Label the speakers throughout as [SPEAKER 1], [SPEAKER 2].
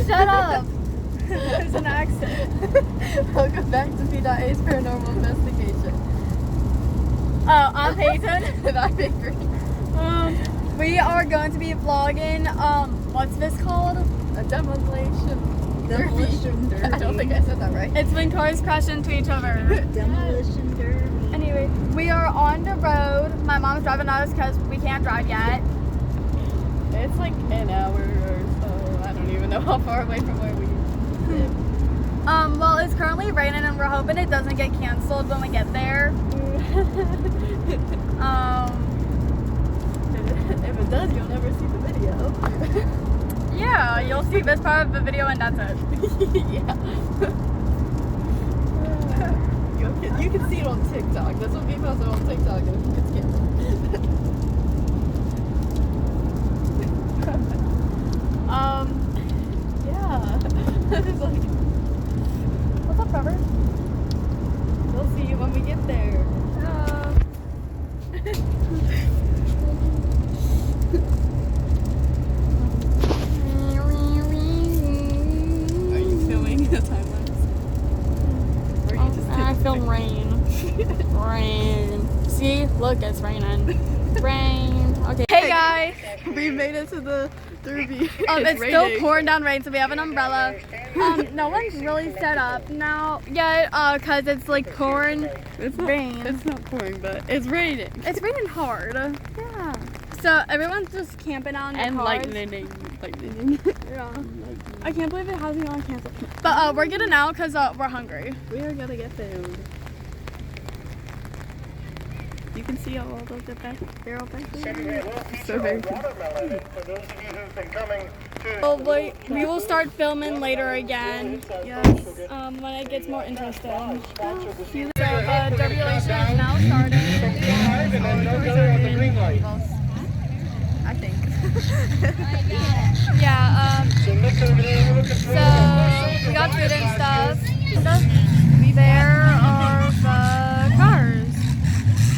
[SPEAKER 1] Shut up.
[SPEAKER 2] There's an accident.
[SPEAKER 3] Welcome back to P.A's Paranormal Investigation.
[SPEAKER 1] I'm Peyton.
[SPEAKER 3] And I'm Avery.
[SPEAKER 1] We are going to be vlogging, what's this called?
[SPEAKER 3] A demolition derby. I don't think I said that right.
[SPEAKER 1] It's when cars crash into each other.
[SPEAKER 2] Demolition Derby.
[SPEAKER 1] Anyway, we are on the road. My mom's driving us because we can't drive yet.
[SPEAKER 3] It's like an hour or so. I don't even know how far away from where we live.
[SPEAKER 1] Well, it's currently raining and we're hoping it doesn't get canceled when we get there.
[SPEAKER 3] If it does, you'll never see the video.
[SPEAKER 1] Yeah, you'll see this part of the video and that's it.
[SPEAKER 3] Yeah. You can see it on TikTok. That's what people post on TikTok and it gets canceled. Yeah. It's like,
[SPEAKER 1] What's up, Trevor?
[SPEAKER 3] we'll see you when we get there. Are you filming the time lapse? Or are you just
[SPEAKER 1] I film rain. Rain. See? Look, it's raining. Rain. Okay. Hey guys!
[SPEAKER 3] We made it to the derby.
[SPEAKER 1] It's still pouring down rain, so we have an umbrella. No one's really set up now yet, cause it's like pouring rain.
[SPEAKER 3] It's not pouring, but it's raining.
[SPEAKER 1] It's raining hard. Yeah. So everyone's just camping out in their
[SPEAKER 3] And
[SPEAKER 1] cars.
[SPEAKER 3] lightning.
[SPEAKER 1] Yeah. I can't believe it hasn't gone canceled. But we're getting out cause we're hungry.
[SPEAKER 3] We are gonna get food. You can see all of the back there all back there. So very cool.
[SPEAKER 1] Well, we will start filming later again.
[SPEAKER 3] Yes.
[SPEAKER 1] When it gets more interesting. So the demolition is now starting.
[SPEAKER 3] I think.
[SPEAKER 1] Yeah, so we got food and stuff. There are the cars.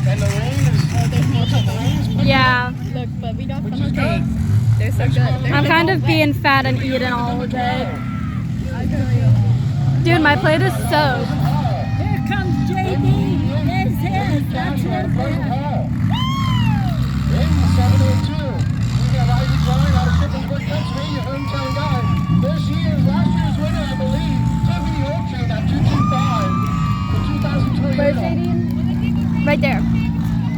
[SPEAKER 4] And the rain is, there's more of the rain.
[SPEAKER 1] Yeah.
[SPEAKER 3] Look, but we got some steaks. They're so good.
[SPEAKER 1] I'm kind of being fat and eating all of it. Dude, my plate is soaked.
[SPEAKER 2] Here comes JD. There's his. That's his.
[SPEAKER 4] In 702, we got Isaac Ryan out of Shippensburg, Pennsylvania, hometown guy. Last year's winner, I believe, Tiffany Oaktree at 225 for 2020.
[SPEAKER 1] Where's JD? Right there.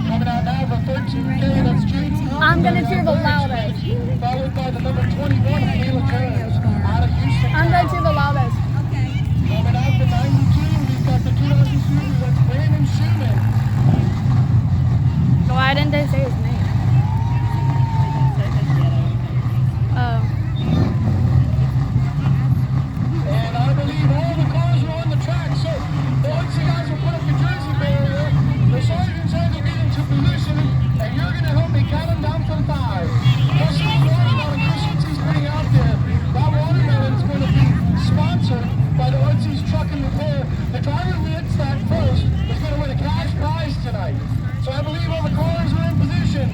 [SPEAKER 4] Coming out now for 13K, that's James.
[SPEAKER 1] I'm gonna cheer the loudest.
[SPEAKER 4] Followed by the number 21, Kayla Kearns, out of Houston.
[SPEAKER 1] I'm gonna cheer the loudest.
[SPEAKER 4] Coming out for 92, we've got the 2000 shooter, that's Brandon Schumann.
[SPEAKER 1] Why didn't they say his name? Oh.
[SPEAKER 4] And I believe all the cars are on the track, so once you guys will put up your jersey barrier, the sergeant's going to get into position, and you're going to help me count them down from 5. Plus, the watermelon Christmas putting out there. That watermelon is going to be sponsored by the Artsie's Truck and Repair. The driver who hits that first is going to win a cash prize tonight. So I believe all the cars are in position.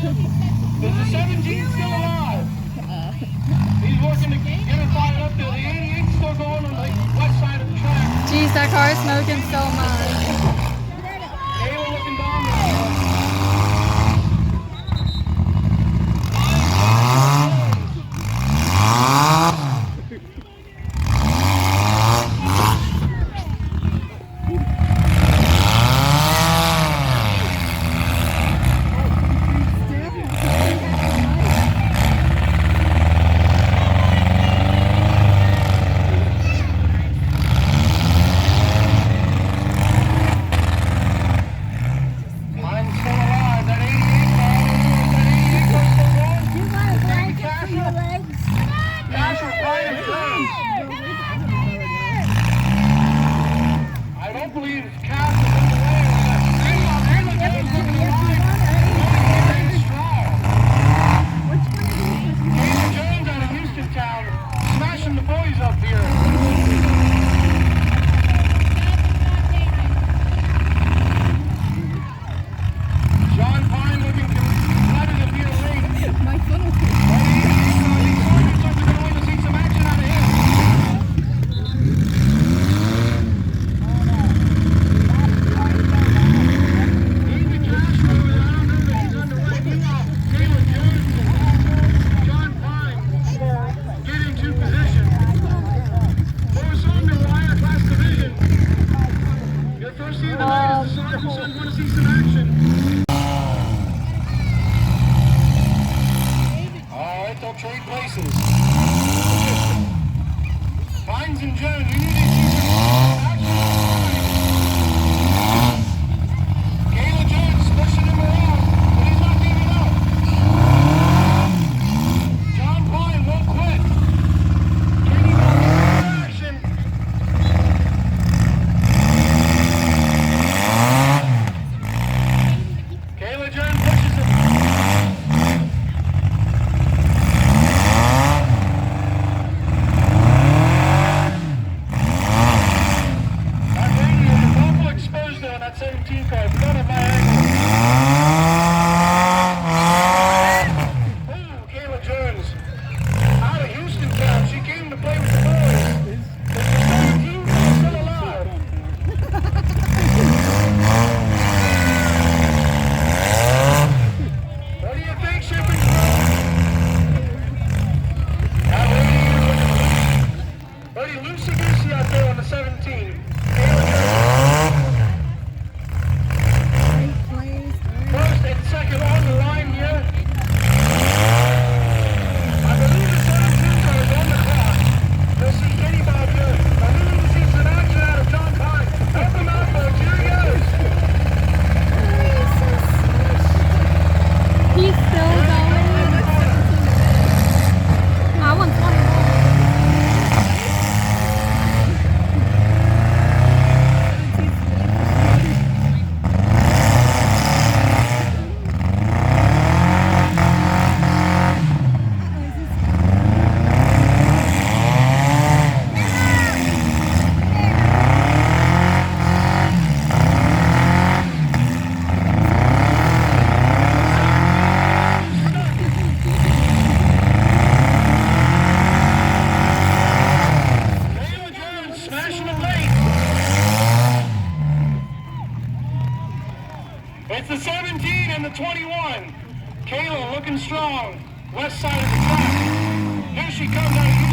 [SPEAKER 4] Is the 17 still alive? He's working to get her fired up there. The 88's still going on the west side of the track.
[SPEAKER 1] Jeez, that car is smoking so much.
[SPEAKER 4] Kayla looking dominant. I don't believe Cass is in the way. Kayla Jones looking alive. Really strong. Kayla Jones out of Houston Town, smashing the boys up here. John Pine looking competitive here late.
[SPEAKER 2] My funnel.
[SPEAKER 4] These sergeants are going to see some action out of him. Trade places. Pines and Jones, you need to keep action. Kayla Jones pushing him around, but he's not giving up. John Pine won't quit. Kenny Ball in action. Kayla Jones pushes him. That 17 car, front of my angle. Ooh, Kayla Jones, out of Houston Town. She came to play with the boys. Is the 17 car still alive? What do you think, Shipping? Buddy, loosey-goosey out there on the 17. Kayla Jones. First and second on the line here. I believe the 17 car is on the clock. We'll see Kenny Bob here. I believe to see some action out of John Pine. Help him out, folks. Here he goes.
[SPEAKER 1] He's still going. I want 20.
[SPEAKER 4] It's the 17 and the 21. Kayla looking strong. West side of the track. Here she comes out.